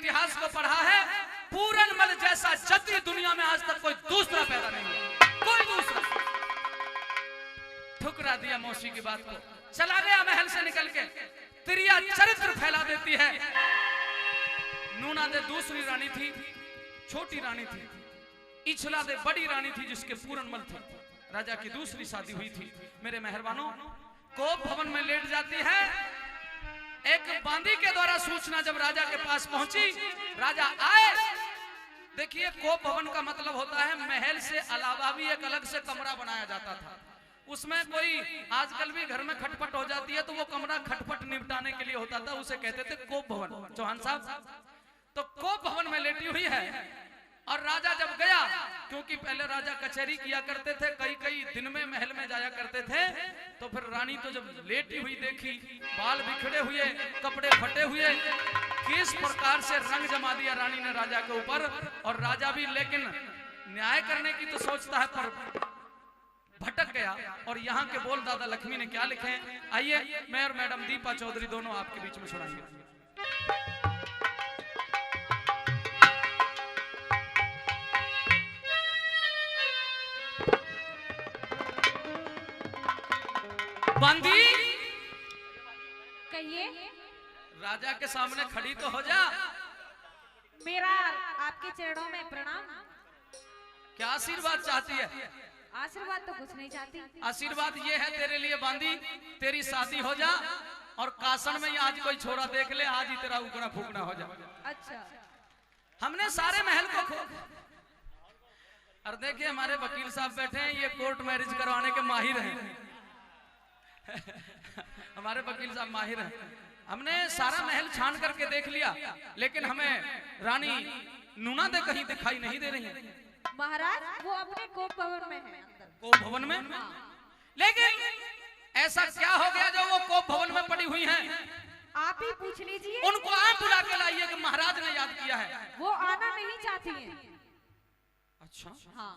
इतिहास को पढ़ा है, पूरनमल जैसा जति दुनिया में आज तक कोई दूसरा पैदा नहीं हुआ, कोई दूसरा। ठुकरा दिया मौसी की बात को, चला गया महल से निकल के। तिरिया चरित्र फैला देती है। नूना दे दूसरी रानी थी, छोटी रानी थी। इछला दे बड़ी रानी थी जिसके पूरनमल थे। राजा की दूसरी शादी हुई थी। मेरे मेहरबानों, कोप भवन में लेट जाती है। एक बांदी के द्वारा सूचना जब राजा के पास पहुंची, राजा आए। देखिए, कोप भवन का मतलब होता है महल से अलावा भी एक अलग से कमरा बनाया जाता था। उसमें कोई आजकल भी घर में खटपट हो जाती है तो वो कमरा खटपट निपटाने के लिए होता था, उसे कहते थे कोप भवन। चौहान साहब, तो कोप भवन में लेटी हुई है। और राजा जब गया, क्योंकि पहले राजा कचहरी किया करते थे, कई कई दिन में महल में जाया करते थे, तो फिर रानी तो जब लेटी हुई देखी, बाल बिखरे हुए, कपड़े फटे हुए, किस प्रकार से रंग जमा दिया रानी ने राजा के ऊपर। और राजा भी लेकिन न्याय करने की तो सोचता है पर भटक गया। और यहाँ के बोल दादा लक्ष्मी ने क्या लिखे हैं, आइए मैं और मैडम दीपा चौधरी दोनों आपके बीच में सुनाएंगे। बांदी, कहिए। राजा के सामने खड़ी तो हो जा। मेरा आपके चरणों में प्रणाम। क्या आशीर्वाद चाहती है? आशीर्वाद तो कुछ नहीं चाहती। आशीर्वाद ये है तेरे लिए बांदी, तेरी शादी हो जा और कासन में आज कोई छोरा देख ले, आज ही तेरा उगना फूकना हो जा। अच्छा, हमने सारे महल को और देखिए हमारे वकील साहब बैठे हैं, ये कोर्ट मैरिज करवाने के माहिर हैं। हमारे वकील साहब माहिर हैं। हमने सारा महल छान करके देख लिया, लेकिन हमें रानी नूना दे कहीं दिखाई नहीं दे रही है। महाराज, वो अपने कोप भवन में है, अंदर कोप भवन में। लेकिन ऐसा क्या हो गया जो वो कोप भवन में पड़ी हुई हैं? आप ही पूछ लीजिए। उनको आप बुला के लाइए कि महाराज ने याद किया है। वो आना नहीं चाहती हैं। अच्छा, हाँ,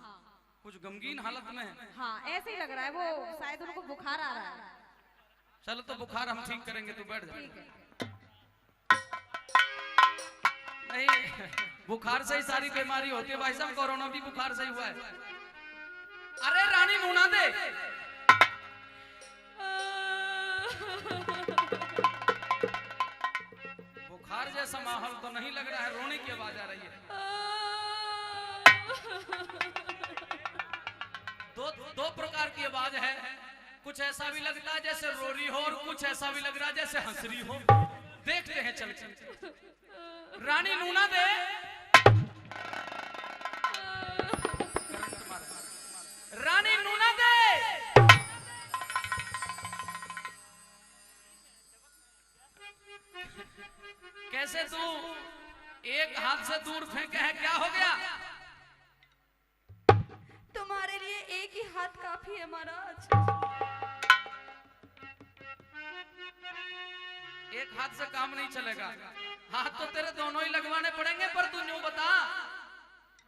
कुछ गमगीन हालत में है। हाँ, ऐसे ही लग रहा है। वो शायद उनको बुखार आ रहा है। चलो तो बुखार हम ठीक करेंगे, तू बैठ जा। ठीक है। नहीं, बुखार से ही सारी बीमारी होती है भाई साहब, कोरोना भी बुखार से ही हुआ है। अरे रानी नूना दे, बुखार जैसा माहौल तो नहीं लग रहा है, रोने की आवाज आ रही है। दो प्रकार की आवाज है। कुछ ऐसा भी लगता है जैसे रो रही हो और कुछ ऐसा भी लग रहा है जैसे हंस रही हो। देखते हैं चल चल। रानी नूना दे, रानी नूना दे, कैसे तू एक हाथ से दूर फेंके है, क्या हो गया? तुम्हारे लिए एक ही हाथ काफी है महाराज। एक हाथ से काम नहीं चलेगा, हाथ तो तेरे दोनों ही लगवाने पड़ेंगे। पर तू यूं बता,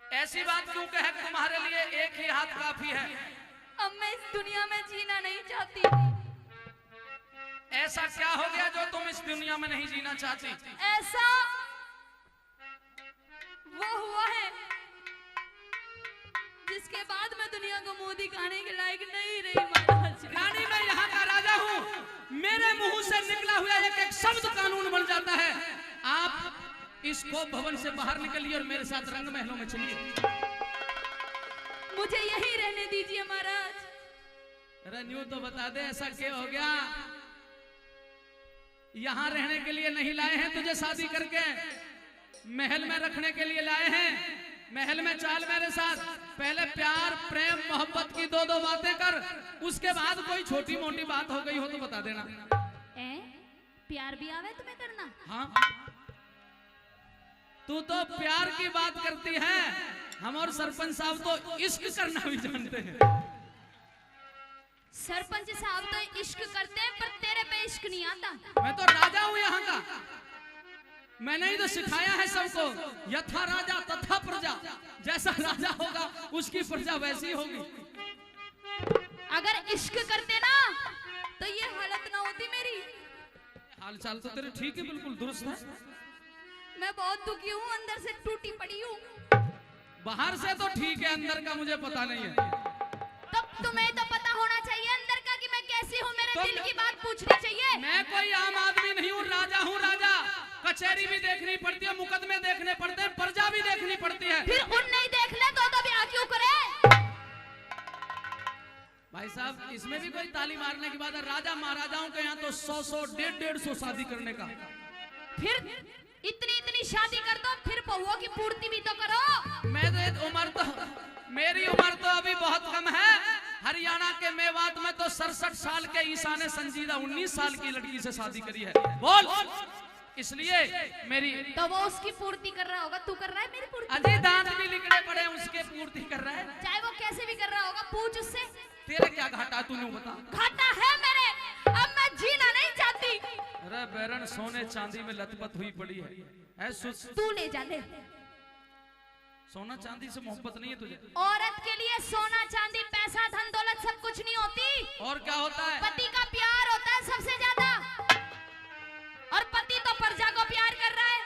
ऐसी बात क्यों कहे तुम्हारे लिए एक ही हाथ काफी है? अब मैं इस दुनिया में जीना नहीं चाहती। ऐसा क्या हो गया जो तुम इस दुनिया में नहीं जीना चाहती? ऐसा वो हुआ है जिसके बाद मैं दुनिया को मोदी खाने के लायक नहीं रही महाराज। रानी, मैं यहाँ का राजा हूँ, मेरे मुंह से निकला हुआ एक एक शब्द कानून बन जाता है। आप इस कोप भवन से बाहर निकलिए और मेरे साथ रंग महलों में चलिए। मुझे यहीं रहने दीजिए महाराज। यूं तो बता दे, ऐसा क्या हो गया? यहाँ रहने के लिए नहीं लाए हैं तुझे, शादी करके महल में रखने के लिए लाए हैं। महल में चाल मेरे साथ, पहले प्यार प्रेम मोहब्बत की दो बातें कर, उसके बाद कोई छोटी मोटी बात हो गई हो तो बता देना। प्यार भी आवे तुम्हें करना? हाँ, तू तो प्यार की बात करती है, हम और सरपंच साहब तो इश्क करना भी जानते हैं। सरपंच साहब तो इश्क करते हैं, पर तेरे पे इश्क नहीं आता। मैं तो राजा हूँ यहाँ का, मैंने ही तो सिखाया है सबको, यथा राजा तथा प्रजा। जैसा राजा होगा उसकी प्रजा वैसी होगी। अगर इश्क करते ना तो ये हालत ना होती मेरी। हाल चाल तो तेरे ठीक है, बिल्कुल दुरुस्त है। मैं बहुत दुखी हूँ, अंदर से टूटी पड़ी हूँ। बाहर से तो ठीक है, अंदर का मुझे पता नहीं है। तब तुम्हें तो पता होना चाहिए अंदर का कि मैं कैसी हूँ, मेरे तो दिल की बात पूछनी चाहिए। मैं कोई आम आदमी नहीं हूँ, राजा हूँ राजा। कचहरी भी देखनी पड़ती है, मुकदमे देखने पड़ते हैं, प्रजा भी देखनी पड़ती है। फिर उन नहीं देख ले तो ब्याह क्यों करे? भाई साहब, इसमें भी कोई ताली मारने की बात है? राजा महाराजाओं के यहाँ तो 100-100, 150-150 शादी करने का। फिर इतनी शादी कर दो, फिर बहुओं की पूर्ति भी तो करो। मेरी उम्र तो अभी बहुत कम है। हरियाणा के मेवात में तो 67 साल के ईसा ने संजीदा 19 साल की लड़की से शादी करी है। बोल, इसलिए मेरी तो वो उसकी पूर्ति कर रहा होगा, तू कर रहा है मेरी पूर्ति? अजय दांत भी लिखने पड़े, उसके पूर्ति कर रहा है। चाहे वो कैसे भी कर रहा होगा, पूछ उससे। तेरा क्या घाटा, तूने बता। घाटा है मेरे, अब मैं जीना नहीं चाहती। अरे बैरन सोने चांदी में लथपथ हुई पड़ी है। तू ले जा ले। सोना चांदी से मोहब्बत नहीं है तुझे? औरत के लिए सोना चांदी पैसा धन दौलत सब कुछ नहीं होती। और क्या होता है? पति का प्यार होता है सबसे ज्यादा, और पति तो प्रजा को प्यार कर रहा है।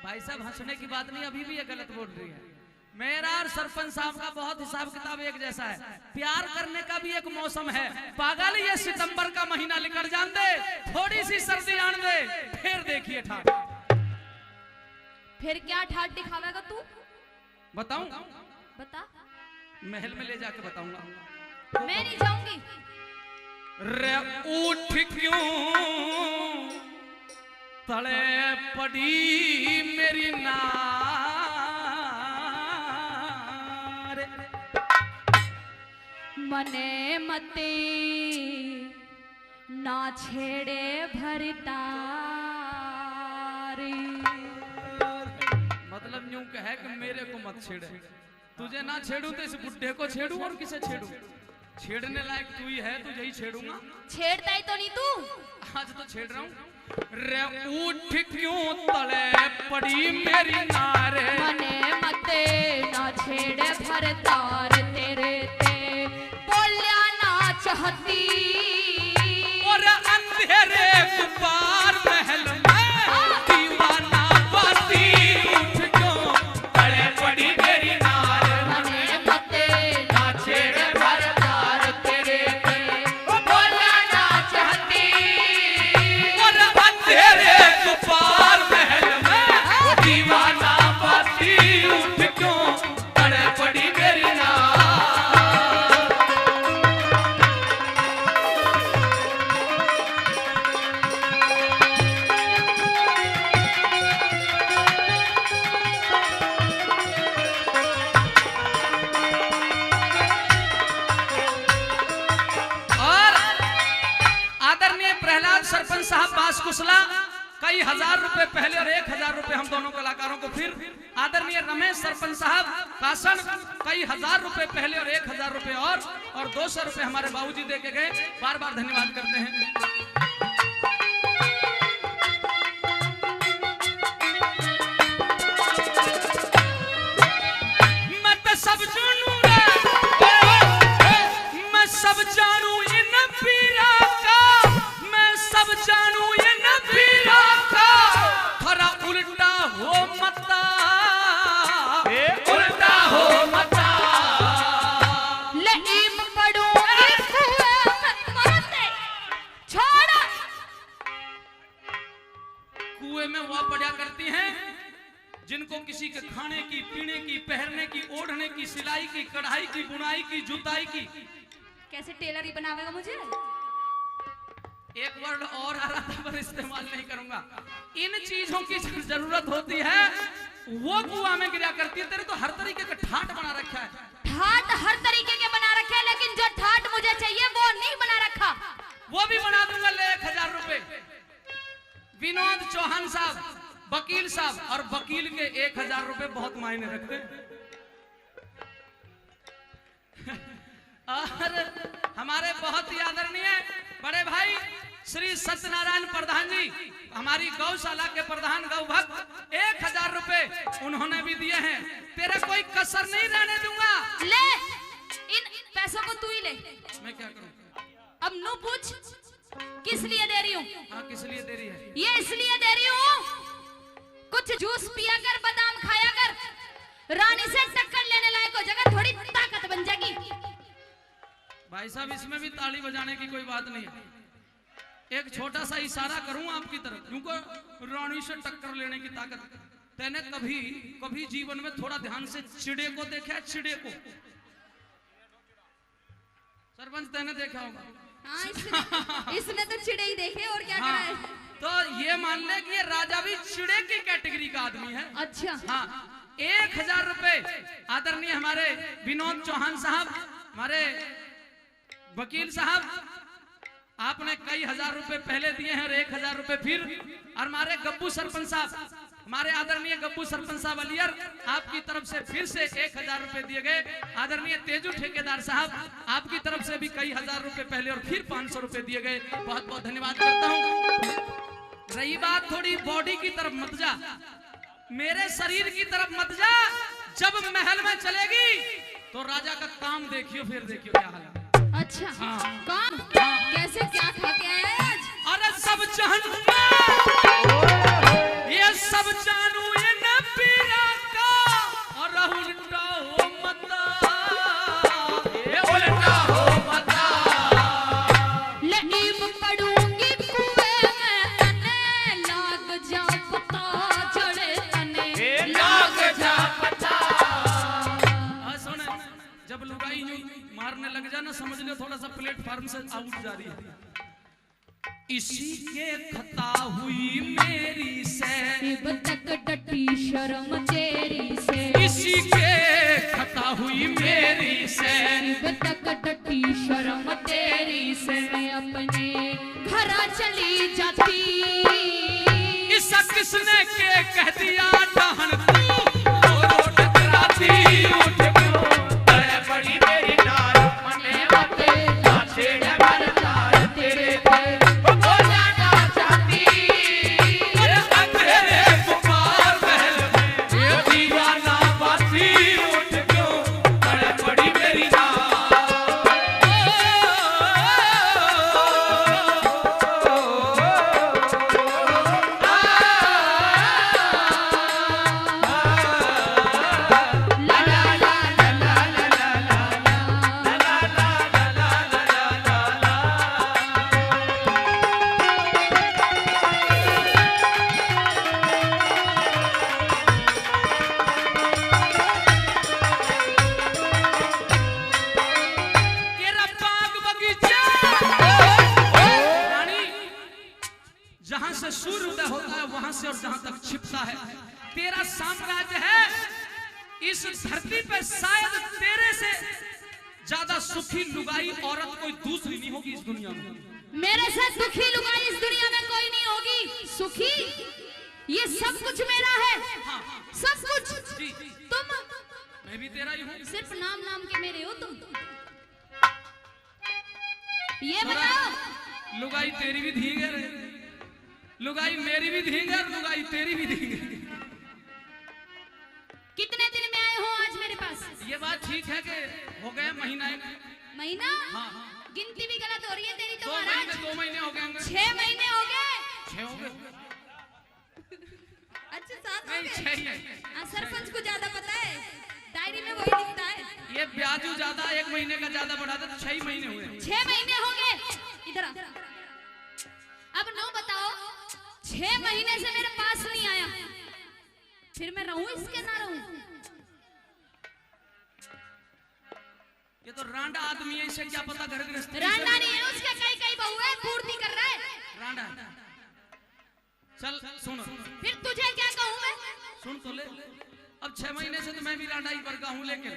भाई साहब, हंसने की बात नहीं, अभी भी ये गलत बोल रही है। मेरा और सरपंच साहब का बहुत हिसाब किताब एक जैसा है। प्यार करने का भी एक मौसम है। पागल, ये सितंबर का महीना लेकर जान दे, थोड़ी सी सर्दी आन दे, फिर देखिए ठाट। फिर क्या ठाट दिखावेगा तू? बताऊं? बता। महल में ले जाके बताऊंगा। मैं नहीं जाऊंगी। रे उठ क्यों तले पड़ी मेरी नार, मने मते ना छेड़े भरतारी। मतलब यूं कहे कि मेरे को मत छेड़े। तुझे ना छेड़ू तो इस बुड्ढे को छेड़ू, और किसे छेड़ू? छेड़ने लायक तू ही है, तुझे ही छेड़ूंगा। छेड़ता ही तो नहीं तू। आज तो छेड़ रहा हूँ। रे उठ क्यों तले पड़ी मेरी नारे, मने मते ना छेड़े भरतार तेरे ते बोलिया ना चाहती। और अंधेरे गुबार महल में दीवाना बाती, उठ क्यों तले पड़ी मेरी नारे, मने मते ना छेड़े भरतार तेरे ते बोलिया ना चाहती। और अंधेरे गुबार महल में दीवाना बाती, उठ क्यों तले पड़ी मेरी नारे। सरपंच साहब बासकुसला कई हजार रुपए पहले और 1000 रुपए हम दोनों कलाकारों को, फिर आदरणीय रमेश सरपंच साहब कासन कई हजार रुपए पहले और 1000 रुपए और 200 रुपए हमारे बाबूजी दे के गए। बार बार धन्यवाद करते हैं। मैं तो सब जानू मैं सब जानू इन पीरा का, मैं सब जानू इन पीरा का, थोड़ा उल्टा हो मता, उल्टा हो मता। लेकिन पड़ूंगी कुएं मत मारते, छोड़ो। कुएं में वो पड़ा करती हैं जिनको किसी के खाने की, पीने की, पहनने की, ओढ़ने की, सिलाई की, कढ़ाई की, बुनाई की, जुताई की। कैसे टेलर ही बनावेगा मुझे? एक वर्ड और आ रहा था पर इस्तेमाल नहीं करूंगा। इन चीजों की जरूरत होती है, वो कुआं में गिरा करती है। तेरे तो हर तरीके का ठाट बना रखा है। ठाट हर तरीके के बना रखे हैं, लेकिन जो ठाट मुझे चाहिए वो नहीं बना रखा। वो भी बना दूंगा, ले 1000 रुपए। विनोद चौहान साहब वकील साहब, और वकील के 1000 रुपए बहुत मायने रखते हैं। और हमारे बहुत ही आदरणीय बड़े भाई श्री सत्यनारायण प्रधान जी, हमारी गौशाला के प्रधान गौ भक्त, 1000 रुपए उन्होंने भी दिए हैं। तेरा कोई कसर नहीं रहने दूंगा। ले इन पैसों को तू ही ले। मैं क्या करूं? अब नु पूछ किस लिए दे रही हूँ? हाँ, किस लिए दे रही है? ये इसलिए दे रही हूँ कुछ जूस पिया कर, बादाम खाया कर, रानी से टक्कर लेने लायक हो जाएगा, थोड़ी ताकत बन जाएगी। भाई साहब इसमें भी ताली बजाने की कोई बात नहीं है। एक छोटा सा इशारा करूं आपकी तरफ, क्योंकि रानी से टक्कर लेने की ताकत। तैने कभी कभी जीवन में थोड़ा ध्यान से चिड़े को देखा है? चिड़े को सरपंच तैने देखा होगा। हाँ, इसने तो चिड़े ही देखे और क्या हाँ, करा है। तो ये मान ले कि ये राजा भी चिड़े की कैटेगरी का आदमी है। अच्छा हाँ, 1000 रुपए आदरणीय हमारे विनोद चौहान साहब, हमारे वकील साहब, आपने कई हजार रुपए पहले दिए हैं और 1000 रुपए फिर। और हमारे गब्बू सरपंच साहब, हमारे आदरणीय गब्बू सरपंच साहब अलियर, आपकी तरफ से फिर से 1000 रुपए दिए गए। आदरणीय तेजू ठेकेदार साहब, आपकी तरफ से भी कई हजार रुपए पहले और फिर 500 रुपए दिए गए। बहुत बहुत धन्यवाद करता हूँ। रही बात थोड़ी बॉडी की तरफ, मत जा, मेरे शरीर की तरफ मत जा। जब महल में चलेगी तो राजा का काम देखियो, फिर देखियो क्या हाल है। अच्छा हाँ। काम कैसे, क्या खा के आया है आज? अरे सब जानूंगा, ये सब जानू ये न पीरा का, और उल्टा हो मता, ये उल्टा हो मता। नीम पड़ूंगी कुएं में तने, लाग जा पता चढ़े तने, लाग जा पता। सुन, जब लुगाई यूं मारने लग जाना, समझ लो थोड़ा सा प्लेटफार्म से आउट जा रही है। इसी के खता हुई मेरी से, तक डटी शर्म तेरी से, इसी के खता हुई मेरी से, तक डटी शर्म तेरी से, मैं अपने घर चली जाती। इस किसने के कह दिया डहन तू, रो टकराती उठ क्यों, अरे बड़ी मेरी नार मने आते नाचे डगर तार तेरे पे हो जाना चाहती। अरे अंधेरे पुकार महल में ये दीवाना बाती उठ क्यों, अरे बड़ी मेरी जहां से सूर्योदय होता है वहां से और जहां तक छिपता है तेरा साम्राज्य है। इस धरती पे शायद तेरे से ज्यादा सुखी लुगाई औरत कोई दूसरी नहीं होगी इस दुनिया में। मेरे से दुखी लुगाई इस दुनिया में कोई नहीं होगी। सुखी ये सब कुछ मेरा है। हाँ, सब कुछ जी, तुम, मैं भी तेरा ही हूँ। सिर्फ नाम नाम के मेरे हो तुम। ये बताओ, लुगाई तेरी भी धींगे रे, लुगाई मेरी भी धींगे और लुगाई तेरी भी धींगे। कितने दिन में आए हो आज मेरे पास? ये बात ठीक है कि हो गए महीना एक। महीना? हाँ, गिनती भी गलत हो रही है तेरी तो 2 महाराज। महीने 2 महीने हो गए होंगे। 6 महीने हो गए। 6 हो गए। अच्छा 7 हो नहीं, गए। 6 ही है। सरपंच को ज्यादा पता है, डायरी में वही लिखता है। ये ब्याजू ज्यादा 1 महीने का ज्यादा बढ़ा दे तो 6 ही महीने हुए। 6 महीने हो गए। इधर आ। अब नो बताओ, 6 महीने से मेरे पास नहीं आया, फिर मैं रहूं इसके ना रहूं? ये तो रांडा आदमी है, इसे क्या पता घर गृहस्थी। रांडा नहीं है, उसके कई कई बहू है, पूर्ति कर रहा है। रांडा चल सुन, फिर तुझे क्या कहूं मैं? सुन तो ले। अब 6 महीने से तो मैं भी रांडा ही वर्गा हूँ, लेकिन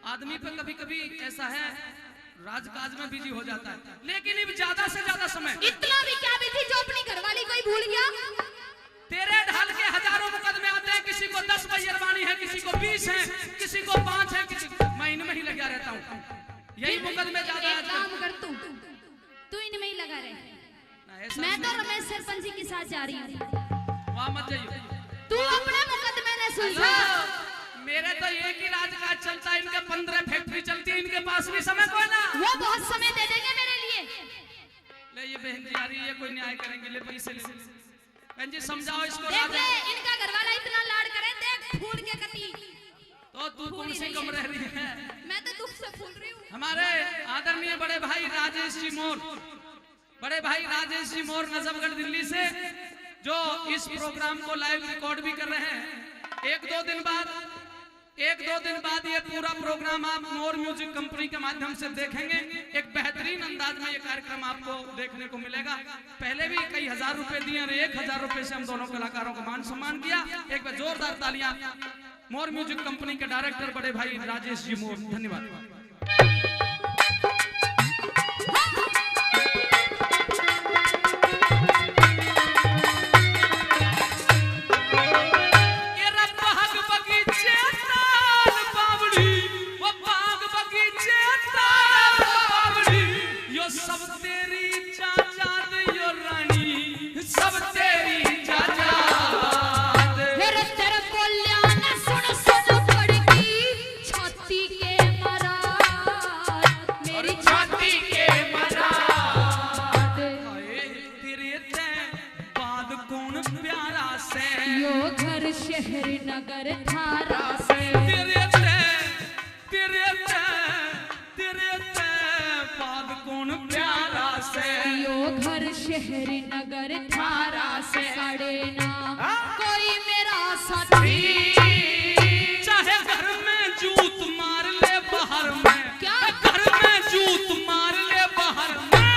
आदमी पे कभी कभी ऐसा है राजकाज में बिजी हो जाता है, लेकिन अब ज्यादा से ज्यादा समय। इतना भी क्या बिजी जो अपनी घरवाली कोई भूल गया? तेरे ढाल के हजारों मुकदमे आते हैं, किसी को 10 बजरबानी है, किसी को 20 है, किसी को 5 है, किसी मैं इनमें ही लगा रहता हूँ। यही मुकदमे ज्यादा है। एक काम कर तू इनमें ही लगा रहे। मैं तो रमेश सरपंच जी के साथ जा रही हूँ। वहाँ मत जाइए। तू अपने मुकदमे ने सुलझा। मेरे तो एक ही राजकाज चलता है, इनके 15 फैक्ट्री चलती है, इनके पास भी समय कोई ना। वो बहुत समय दे देंगे मेरे लिए। ले ये बहन जी आ रही है, कोई न्याय करेंगे, ले पैसे ले। बहन जी समझाओ इसको। देख ले इनका घरवाला इतना लाड करे, देख फूल के कटी। तो तू कौन सी कम रह रही है? मैं तो दुख से फूल रही हूँ। हमारे आदरणीय बड़े भाई राजेश जी मोर, बड़े भाई राजेश जी मोर नजफगढ़ दिल्ली से, जो इस प्रोग्राम को लाइव रिकॉर्ड भी कर रहे हैं। एक दो दिन बाद ये पूरा प्रोग्राम आप मोर म्यूजिक कंपनी के माध्यम से देखेंगे। एक बेहतरीन अंदाज में ये कार्यक्रम आपको देखने को मिलेगा। पहले भी कई हजार रुपए दिए और 1000 रुपए से हम दोनों कलाकारों का मान सम्मान किया। एक बार जोरदार तालियां मोर म्यूजिक कंपनी के डायरेक्टर बड़े भाई राजेश जी मोर, धन्यवाद। शहर नगर थारा से तेरे बाद कौन प्यारा से, यो घर शहर नगर थारा से साड़े ना कोई मेरा साथी। चाहे घर में जूत मार ले बाहर में, क्या घर में जूत मार ले बाहर में,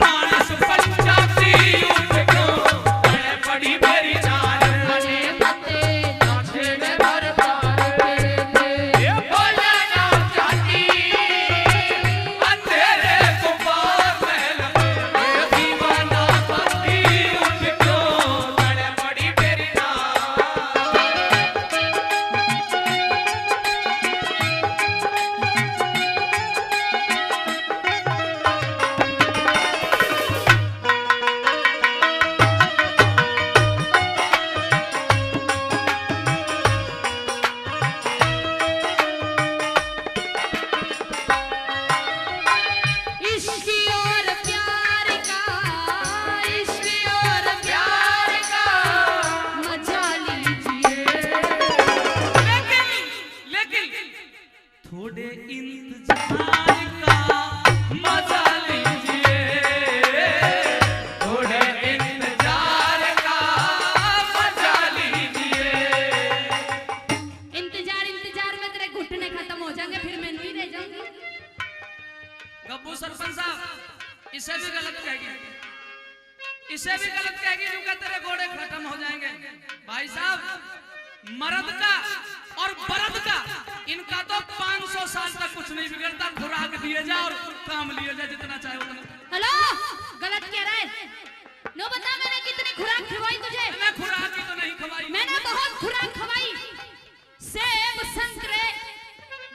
मानस पंचायती उनको बड़ी मेरी जान। थोड़े इंतजार का मजा लीजिए, थोड़े इंतजार का मजा लीजिए। इंतजार में तेरे घुटने खत्म हो जाएंगे, फिर मैं नहीं रह जाऊंगी। गब्बू सरपंच साहब इसे भी गलत कहेगी, इसे भी गलत कहेगी क्योंकि तेरे घोड़े खत्म हो जाएंगे। भाई साहब मर्द का और बरद का इनका तो 500 साल तक कुछ नहीं बिगड़ता। खुराक दिए जा और काम लिए जा जितना चाहे उतना। हेलो गलत कह रहा है। नो बता मैंने कितनी खुराक खवाई तुझे? मैं खुराक ही तो नहीं खवाई। मैंने बहुत खुराक खवाई। सेब संतरे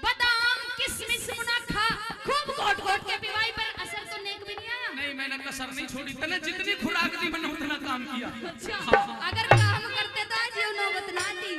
बादाम किशमिश मुनाखा खूब घोट के पिवाई, पर असर तो नेक भी नहीं आया। नहीं मैंने कसर नहीं छोड़ी, तने जितनी खुराक दी मैंने उतना काम किया। अच्छा अगर काम करते तो आज ये नौबत ना आती।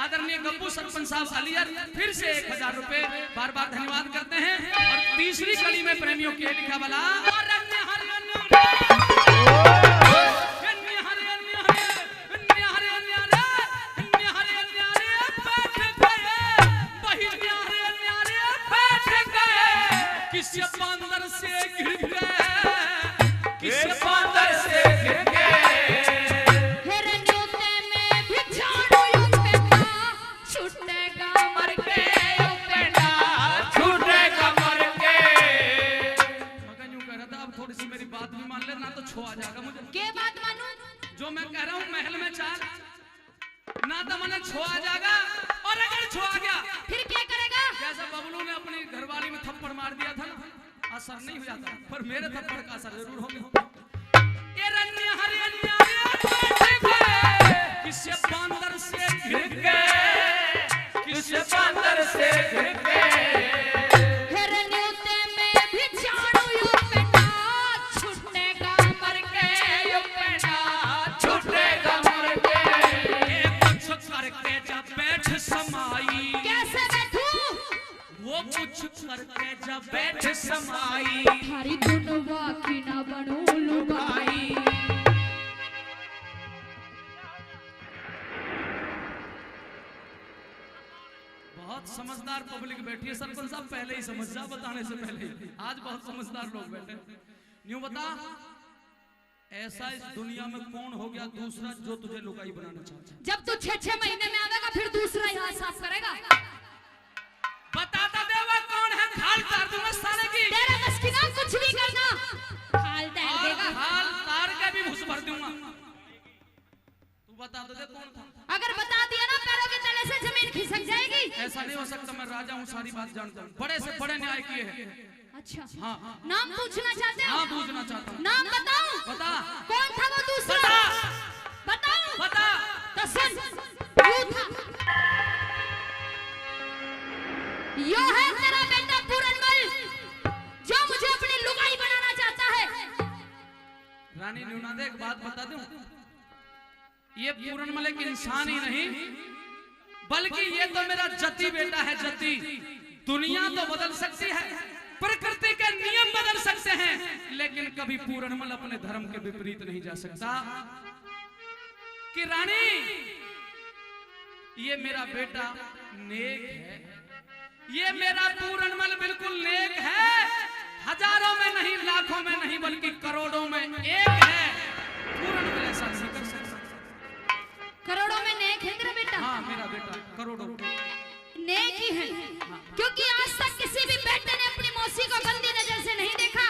आदरणीय गब्बू सरपंच साहब अलियर फिर से 1000 रुपए बार बार धन्यवाद करते हैं। और तीसरी कड़ी में प्रेमियों के लिखा वाला किस बंदर से गिर गए, किस बंदर से गिर गए। हिरण्योते में भी झाड़ू यूं पेटा, छूटेगा मर के यूं पेटा, छूटेगा मर के। मगर यूं कह रहा था, अब थोड़ी सी मेरी बात भी मान ले, ना तो छो आ जाएगा मुझे। के बात मानूं? जो मैं कह रहा हूँ महल में चाल, ना तो मैंने छो आ जाएगा, और अगर छो आ गया फिर क्या करेगा? जैसे बबलू ने अपनी घरवाली में थप्पड़ मार दिया था ना, असर नहीं हो जाता, पर मेरे थप्पड़ का असर जरूर हो गया। ये रन्या हरिया किस बंदर से गिर गए, किस बंदर से गिर गए। हिरण्योते में भी झाड़ू यूं पेटा, छूटेगा मर के यूं पेटा, छूटेगा मर के। कुछ करके जब बैठ समाई, कैसे बैठूं? वो कुछ करके जब बैठ समाई, थारी दुनवा की ना बनू लुगाई। बहुत समझदार पब्लिक बैठी है। सरपंच साहब पहले ही समझ जा, बताने से पहले ही। आज बहुत समझदार लोग बैठे। न्यू बता, ऐसा इस दुनिया में कौन हो गया दूसरा जो तुझे लुगाई बनाना चाहता है? जब तू 6-6 महीने में आवेगा फिर दूसरा यहाँ साफ करेगा। बताता देवा कौन है, खाल तार दूंगा साले की। तेरे बस की ना कुछ भी करना, खाल तार देगा। खाल तार के भी घुस भर दूंगा। तू बता तो दे कौन था। अगर बता दिया ना, पैरों के तले से जमीन खिसक जाएगी। ऐसा नहीं हो सकता, मैं राजा हूँ, सारी बात जानता हूँ। बड़े से बड़े न्याय किए हैं। अच्छा, हाँ नाम पूछना चाहते हो? हाँ, पूछना चाहता हूँ। नाम बताऊं? बता। कौन था वो दूसरा? बता। बताऊं? बता। तो सुन, यूं था। यो है तेरा बेटा पूरनमल, जो मुझे अपनी लुगाई बनाना चाहता है। रानी न्यूनादे, एक बात बता दूं, ये पूरनमल एक इंसान ही नहीं, बल्कि ये तो मेरा जति बेटा है। जति। दुनिया तो बदल सकती है, प्रकृति के नियम बदल सकते हैं, लेकिन कभी पूरनमल अपने धर्म के विपरीत नहीं जा सकता। कि रानी, ये मेरा बेटा नेक है, ये मेरा पूरनमल बिल्कुल नेक है। हजारों में नहीं, लाखों में नहीं, बल्कि करोड़ों में एक है। पूरनमल ऐसा नहीं कर सकता। करोड़ों में नेक है तेरा बेटा? हाँ, मेरा बेटा करोड़ों नेक ही है, क्योंकि आज तक किसी भी बेटे ने अपनी मौसी को गंदी नजर से नहीं देखा,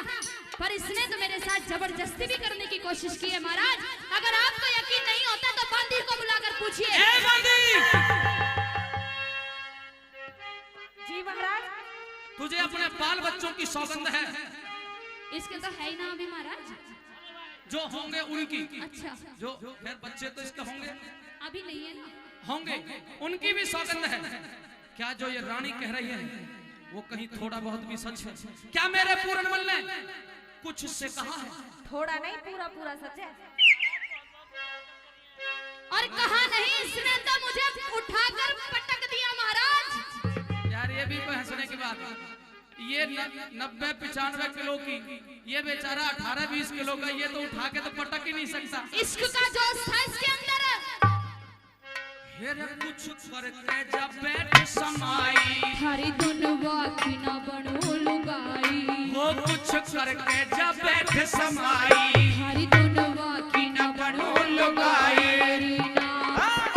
पर इसने तो मेरे साथ जबरदस्ती भी करने की कोशिश की है। महाराज, अगर आपको यकीन नहीं होता तो बांदी को बुलाकर पूछिए। जी महाराज। तुझे अपने बाल बच्चों की सौगंध है। इसके तो है ही ना अभी महाराज। जो होंगे उनकी। अच्छा, जो खैर बच्चे तो इसके होंगे, अभी नहीं है ना। होंगे, उनकी भी सौगंध है। क्या जो ये रानी कह रही है वो कहीं थोड़ा बहुत भी सच है? क्या मेरे पूरनमल ने कुछ उससे कहा है? थोड़ा नहीं, पूरा पूरा सच है। और कहा नहीं, इसने तो मुझे उठाकर पटक दिया महाराज। यार ये भी कोई हंसने की बात है। ये 90-95 किलो की, ये बेचारा 18-20 किलो का, ये तो उठा के तो पटक ही नहीं सकता। इश्क का जोश था इसके अंदर। फिर कुछ करके जब बैठ समाई, थारी दुनवा की ना बनू लुगाई। वो कुछ करके जब बैठ समाई, थारी दुनवा की ना बनू लुगाई।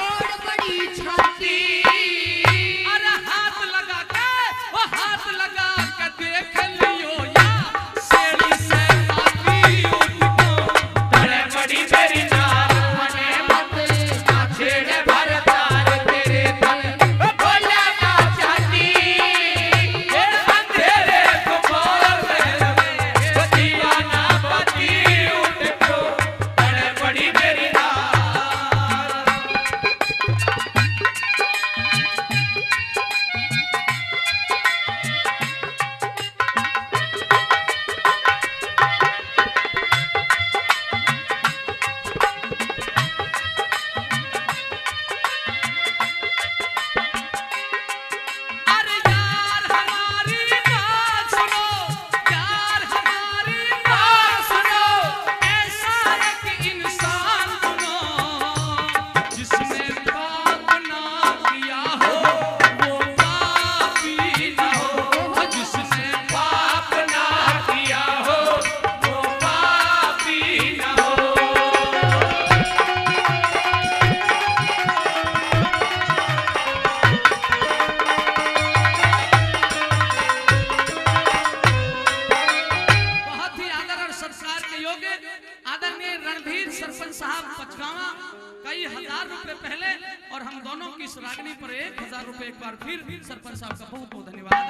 और बड़ी छाती, अरे हाथ लगा के, वो हाथ लगा के देख लियो या सेड़ी से आती उनको, डरे बड़ी तेरी नार मने मत छेड़े भर तार तेरे तन बोला ना चाहती। ये अंधेरे को पार में वो दीवाना पति रुपए एक बार फिर सरपंच साहब का बहुत बहुत धन्यवाद।